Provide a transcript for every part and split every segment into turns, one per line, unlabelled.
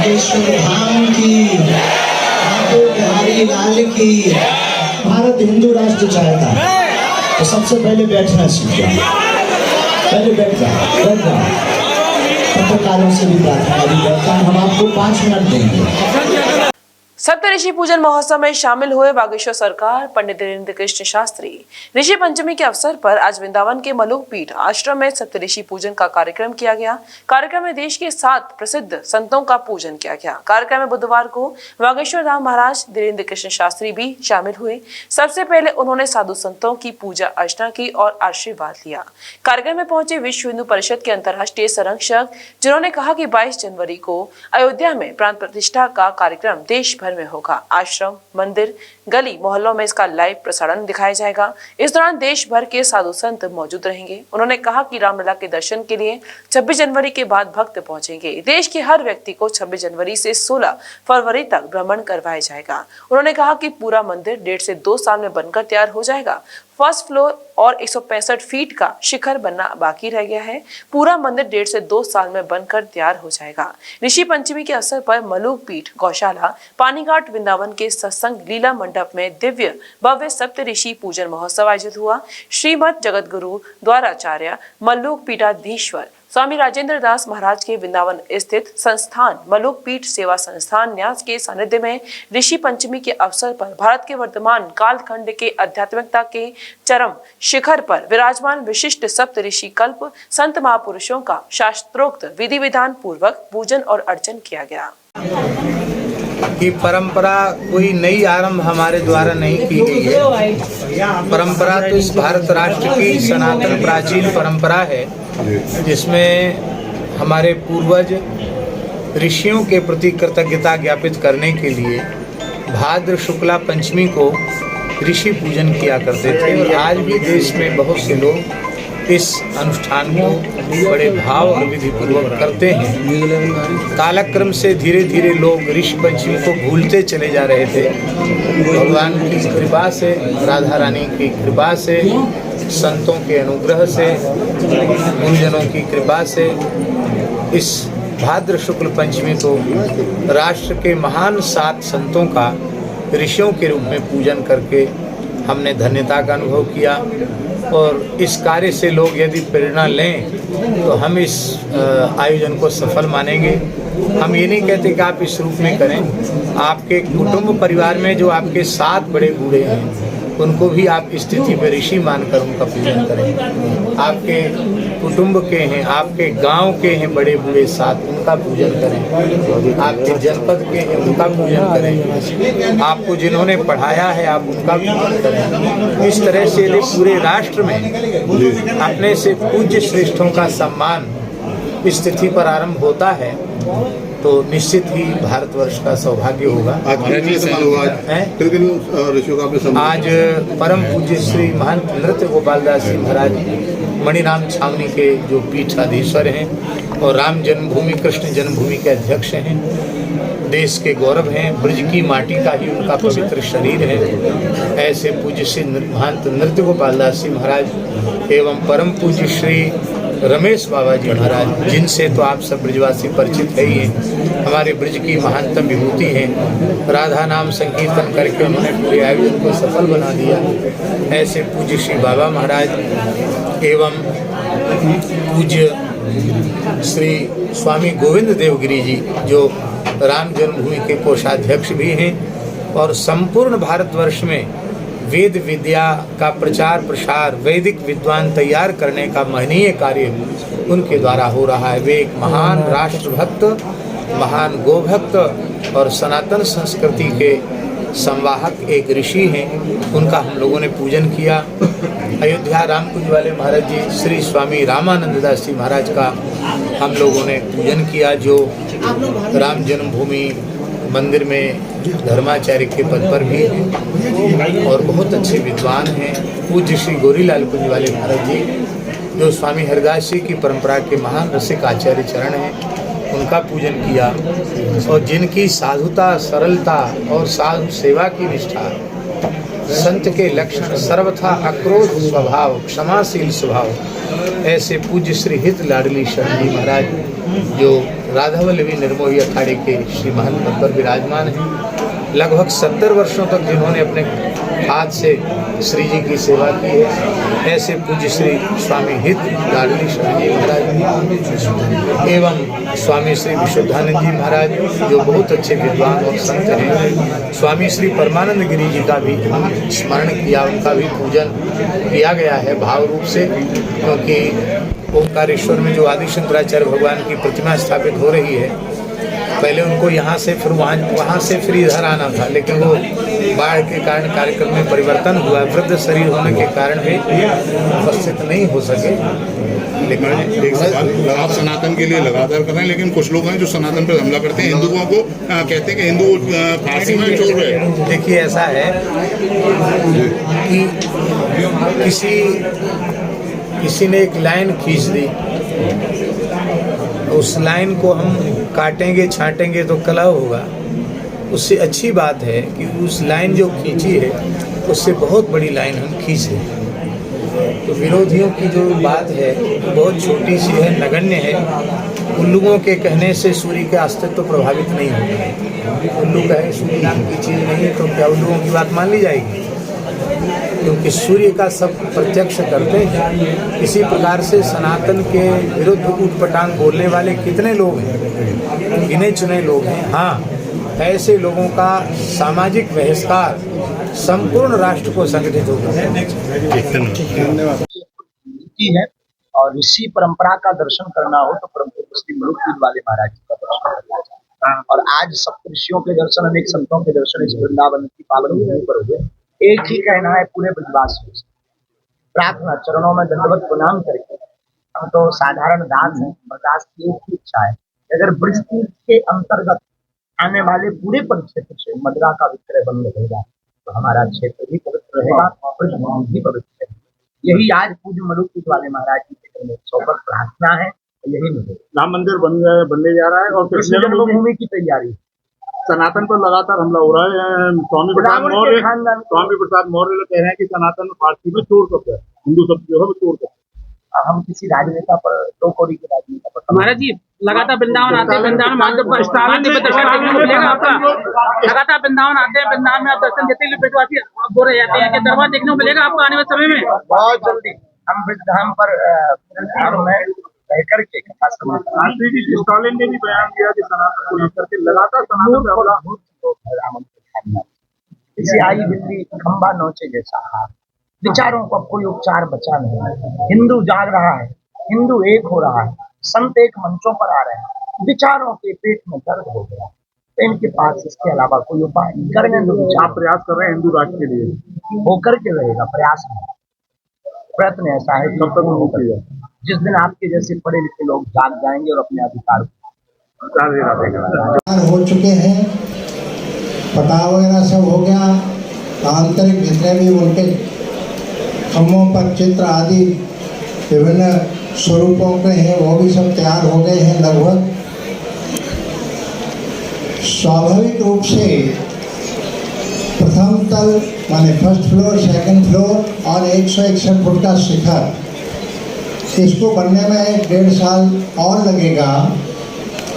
नागेश्वर धाम की, बिहारी लाल की। भारत हिंदू राष्ट्र चाहता है तो सबसे पहले बैठना सीख जाओ, पहले बैठ जाओ। पत्रकारों से भी प्रार्थना भी करता हूं, हम आपको 5 मिनट देंगे।
सप्तऋषि पूजन महोत्सव में शामिल हुए बागेश्वर सरकार पंडित धीरेन्द्र कृष्ण शास्त्री। ऋषि पंचमी के अवसर पर आज वृंदावन के मलुक पीठ आश्रम में सप्तऋषि पूजन का कार्यक्रम किया गया। कार्यक्रम में देश के 7 प्रसिद्ध संतों का पूजन किया गया। कार्यक्रम में बुधवार को बागेश्वर धाम महाराज धीरेन्द्र कृष्ण शास्त्री भी शामिल हुए। सबसे पहले उन्होंने साधु संतों की पूजा अर्चना की और आशीर्वाद लिया। कार्यक्रम में पहुंचे विश्व हिंदू परिषद के अंतर्राष्ट्रीय संरक्षक, जिन्होंने कहा कि 22 जनवरी को अयोध्या में प्राण प्रतिष्ठा का कार्यक्रम देश भर में होगा। आश्रम, मंदिर, गली मोहल्लों में इसका लाइव प्रसारण दिखाया जाएगा। इस दौरान देश भर के साधु संत मौजूद रहेंगे। उन्होंने कहा कि रामलला के दर्शन के लिए 26 जनवरी के बाद भक्त पहुंचेंगे। देश के हर व्यक्ति को 26 जनवरी से 16 फरवरी तक भ्रमण करवाया जाएगा। उन्होंने कहा कि पूरा मंदिर 1.5 से 2 साल में बनकर तैयार हो जाएगा। फर्स्ट फ्लोर और 165 फीट का शिखर बनना बाकी रह गया है। पूरा मंदिर 1.5 से 2 साल में बनकर तैयार हो जाएगा। ऋषि पंचमी के अवसर पर मलुक पीठ, गौशाला, पानीघाट, वृंदावन के सत्संग लीला मंडप में दिव्य भव्य सप्तऋषि पूजन महोत्सव आयोजित हुआ। श्रीमद जगतगुरु द्वाराचार्य मल्लुक पीठाधीश्वर स्वामी राजेंद्र दास महाराज के वृंदावन स्थित संस्थान मलुक पीठ सेवा संस्थान न्यास के सानिध्य में ऋषि पंचमी के अवसर पर भारत के वर्तमान कालखंड के आध्यात्मिकता के चरम शिखर पर विराजमान विशिष्ट सप्तऋषि कल्प संत महापुरुषों का शास्त्रोक्त विधि विधान पूर्वक पूजन और अर्चन किया गया।
कि परंपरा कोई नई आरंभ हमारे द्वारा नहीं की गई है। परंपरा तो इस भारत राष्ट्र की सनातन प्राचीन परंपरा है, जिसमें हमारे पूर्वज ऋषियों के प्रति कृतज्ञता ज्ञापित करने के लिए भाद्र शुक्ला पंचमी को ऋषि पूजन किया करते थे। और आज भी देश में बहुत से लोग इस अनुष्ठान को बड़े भाव और विधि पूर्वक करते हैं। कालक्रम से धीरे धीरे लोग ऋषि पंचमी को भूलते चले जा रहे थे। भगवान की कृपा से, राधा रानी की कृपा से, संतों के अनुग्रह से, गुरुजनों की कृपा से इस भाद्र शुक्ल पंचमी को राष्ट्र के महान 7 संतों का ऋषियों के रूप में पूजन करके हमने धन्यता का अनुभव किया। और इस कार्य से लोग यदि प्रेरणा लें तो हम इस आयोजन को सफल मानेंगे। हम ये नहीं कहते कि आप इस रूप में करें। आपके कुटुंब परिवार में जो आपके 7 बड़े बूढ़े हैं, उनको भी आप स्थिति में ऋषि मानकर उनका पूजन करें। आपके कुटुंब के हैं, आपके गांव के हैं बड़े बूढ़े 7, उनका पूजन करें। आपके जनपद के हैं, उनका पूजन करें। आपको जिन्होंने पढ़ाया है, आप उनका पूजन करें। इस तरह से यदि पूरे राष्ट्र में अपने से पूज्य श्रेष्ठों का सम्मान इस तिथि पर आरंभ होता है तो निश्चित ही भारतवर्ष का सौभाग्य होगा। आज परम पूज्य श्री महंत नृत्य गोपाल दास जी महाराज मणिराम छावनी के जो पीठाधीश्वर हैं और राम जन्मभूमि, कृष्ण जन्मभूमि के अध्यक्ष हैं, देश के गौरव हैं, ब्रज की माटी का ही उनका पवित्र शरीर है। ऐसे पूज्य श्री महंत नृत्य गोपाल दास जी महाराज एवं परम पूज्य श्री रमेश बाबा जी महाराज, जिनसे तो आप सब ब्रजवासी परिचित है ही हैं, हमारे ब्रज की महानतम विभूति हैं। राधा नाम संकीर्तन करके उन्होंने पूरे आयोजन को सफल बना दिया। ऐसे पूज्य श्री बाबा महाराज एवं पूज्य श्री स्वामी गोविंद देवगिरी जी, जो राम जन्मभूमि के कोषाध्यक्ष भी हैं और संपूर्ण भारतवर्ष में वेद विद्या का प्रचार प्रसार, वैदिक विद्वान तैयार करने का महनीय कार्य उनके द्वारा हो रहा है। वे एक महान राष्ट्रभक्त, महान गोभक्त और सनातन संस्कृति के संवाहक एक ऋषि हैं। उनका हम लोगों ने पूजन किया। अयोध्या रामकुंज वाले महाराज जी श्री स्वामी रामानंद दास जी महाराज का हम लोगों ने पूजन किया, जो राम जन्मभूमि मंदिर में धर्माचार्य के पद पर भी हैं और बहुत अच्छे विद्वान हैं। पूज्य श्री गौरीलाल कुंज वाले महाराज जी, जो स्वामी हरदास जी की परंपरा के महान रसिक आचार्य चरण हैं, उनका पूजन किया। और जिनकी साधुता, सरलता और साधु सेवा की निष्ठा, संत के लक्षण, सर्वथा अक्रोध स्वभाव, क्षमाशील स्वभाव, ऐसे पूज्य श्री हित लाडली शरण जी महाराज जो राधावल्लभी निर्मोही अखाड़े के श्री महंत पद पर विराजमान हैं, लगभग 70 वर्षों तक जिन्होंने अपने हाथ से श्री जी की सेवा की है, ऐसे पूज्य श्री स्वामी हित लाडली शरण जी महाराज एवं स्वामी श्री विशुद्धानंद जी महाराज जो बहुत अच्छे विद्वान और संत हैं, स्वामी श्री परमानंद गिरी जी का भी स्मरण किया, उनका भी पूजन किया गया है भाव रूप से, क्योंकि ओंकारेश्वर में जो आदि शंकराचार्य भगवान की प्रतिमा स्थापित हो रही है, पहले उनको यहाँ से फिर वहाँ से फिर इधर आना था, लेकिन वो बाढ़ के कारण कार्यक्रम में परिवर्तन हुआ, वृद्ध शरीर होने के कारण भी उपस्थित नहीं हो सके।
लेकिन एक सवाल, आप सनातन के लिए लगातार कर रहे हैं, लेकिन कुछ लोग हैं जो सनातन पर हमला करते हैं, हिंदुओं को कहते हैं कि हिंदू फारसी में छोड़ रहे हैं।
देखिए ऐसा है कि किसी ने एक लाइन खींच दी, उस लाइन को हम काटेंगे छाटेंगे तो कलह होगा। उससे अच्छी बात है कि उस लाइन जो खींची है उससे बहुत बड़ी लाइन हम खींच लें। तो विरोधियों की जो बात है वो बहुत छोटी सी है, नगण्य है। उन लोगों के कहने से सूर्य का अस्तित्व प्रभावित नहीं होता है। उल्लू कहे सूर्य नाम की चीज़ नहीं है तो क्या उन लोगों की बात मान ली जाएगी? क्योंकि सूर्य का सब प्रत्यक्ष करते हैं। इसी प्रकार से सनातन के विरुद्ध उटपटांग बोलने वाले कितने लोग हैं, गिने चुने लोग हैं। हाँ, ऐसे लोगों का सामाजिक बहिष्कार संपूर्ण राष्ट्र को संगठित होगा।
है और ऋषि परंपरा का दर्शन करना हो तो परम पूज्य श्री मलुकपीठ वाले महाराज जी का दर्शन करना चाहिए। और आज सप्तऋषियों के दर्शन, अनेक संतों के दर्शन इस वृंदावन की पावन भूमि पर हुए। एक ही कहना है पूरे ब्रजवासियों से, प्रार्थना चरणों में दंडवत प्रणाम करके, हम तो साधारण दास हैं, दास की एक ही इच्छा है, अगर ब्रज तीर्थ के अंतर्गत आने वाले पूरे परिक्षेत्र से मदिरा का विक्रय बंद रहेगा तो हमारा क्षेत्र भी पवित्र रहेगा और ब्रजभूमि भी पवित्र है। यही आज पूज्य मलुकपीठ वाले महाराज जी के जन्मोत्सव पर प्रार्थना है, यही मुझे
राम मंदिर बनने जा रहा है और
जन्मभूमि की तैयारी।
सनातन पर लगातार हमला हो रहा है। स्वामी प्रसाद मौर्य कह रहे हैं कि सनातन फारसी में चोर शब्द है, हिंदू शब्द जो है वो चोर शब्द है।
हम किसी राजनेता पर, दो कौड़ी के राजनेता पर
महाराज जी लगातार वृंदावन आते हैं, वृंदावन में दर्शन देखने को मिलेगा आपका। लगातार वृंदावन आते हैं, वृंदावन में आप दर्शन देते हैं, ब्रजवासी बोल जाते हैं कि दरबार देखने को मिलेगा आपको आने वाले समय में।
बहुत जल्दी हम ब्रजधाम पर रह करके
स्टालिन ने भी बयान दिया कि सनातन को लेकर के लगातार सनातन पे हमला।
इसे आई बिल्ली खंबा नोचे जैसा हार, विचारों को अब कोई उपचार बचा नहीं। हिंदू जाग रहा है, हिंदू एक हो रहा है, संत एक मंचों पर आ रहे हैं, विचारों के पेट में दर्द हो गया, तो इनके पास इसके अलावा कोई उपाय नहीं। करेंगे तो
आप प्रयास कर रहे हैं हिंदू राष्ट्र के लिए,
होकर के रहेगा प्रयास में। प्रयत्न ऐसा है कब तक होकर, जिस दिन आपके जैसे पढ़े लिखे लोग जाग जाएंगे और अपने अधिकार
हो चुके हैं, पटाव वगैरह सब हो गया, आंतरिक जितने भी उनके खम्भों पर चित्र आदि विभिन्न स्वरूपों के हैं वो भी सब तैयार हो गए हैं लगभग। स्वाभाविक रूप से प्रथम तल माने फर्स्ट फ्लोर, सेकंड फ्लोर और 161 फुट का शिखर, इसको बनने में 1.5 साल और लगेगा।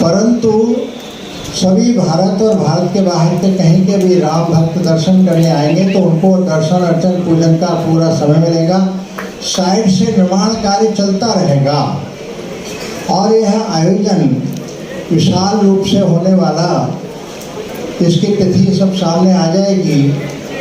परंतु सभी भारत और भारत के बाहर के कहीं के भी राम भक्त दर्शन करने आएंगे तो उनको दर्शन अर्चन पूजन का पूरा समय मिलेगा। साइड से निर्माण कार्य चलता रहेगा और यह आयोजन विशाल रूप से होने वाला, इसकी तिथि सब सामने आ जाएगी।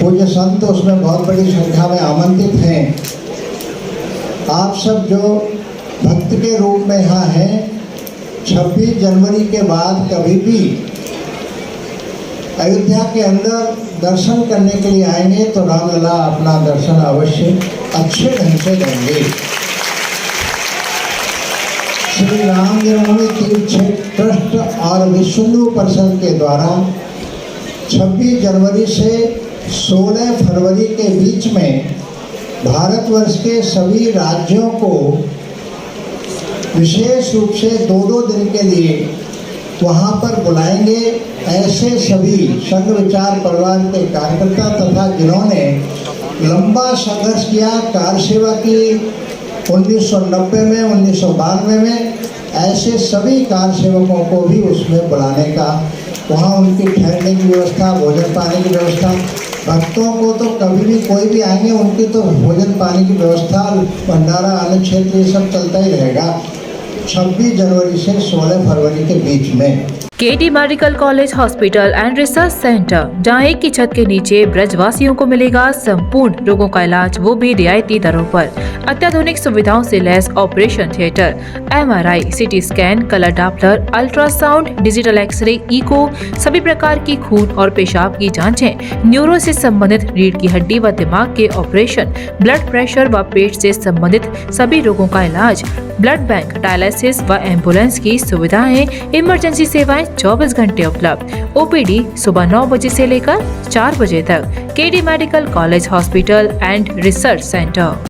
पूज्य संत उसमें बहुत बड़ी संख्या में आमंत्रित हैं। आप सब जो भक्त के रूप में यहाँ हैं, 26 जनवरी के बाद कभी भी अयोध्या के अंदर दर्शन करने के लिए आएंगे तो रामलला अपना दर्शन अवश्य अच्छे ढंग से देंगे। श्री राम जन्मभूमि तीर्थ क्षेत्र ट्रस्ट और विश्व हिंदू परिषद के द्वारा 26 जनवरी से 16 फरवरी के बीच में भारतवर्ष के सभी राज्यों को विशेष रूप से 2-2 दिन के लिए वहाँ पर बुलाएंगे। ऐसे सभी संघ विचार परिवार के कार्यकर्ता तथा जिन्होंने लंबा संघर्ष किया, कार सेवा की, 1990 में 1992 में ऐसे सभी कार सेवकों को भी उसमें बुलाने का, वहाँ उनकी ठहरने की व्यवस्था, भोजन पानी की व्यवस्था, भक्तों को तो कभी भी कोई भी आएंगे उनकी तो भोजन पानी की व्यवस्था, भंडारा, अन्य क्षेत्र ये सब चलता ही रहेगा 26 जनवरी से 16 फरवरी के बीच में।
KD medical college hospital and research centre, जहां एक की छत के नीचे ब्रजवासियों को मिलेगा संपूर्ण रोगों का इलाज, वो भी रियायती दरों पर। अत्याधुनिक सुविधाओं से लैस operation theatre, MRI, CT scan, colour doppler, ultrasound, digital x-ray, echo, सभी प्रकार की खून और पेशाब की जांचें, न्यूरो से संबंधित रीढ़ की हड्डी व दिमाग के ऑपरेशन, ब्लड प्रेशर व पेट से संबंधित सभी रोगों का इलाज, ब्लड बैंक, डायलिसिस व एम्बुलेंस की सुविधाएं, इमरजेंसी सेवाएं 24 घंटे उपलब्ध। OPD सुबह 9 बजे से लेकर 4 बजे तक। KD medical college hospital and research centre.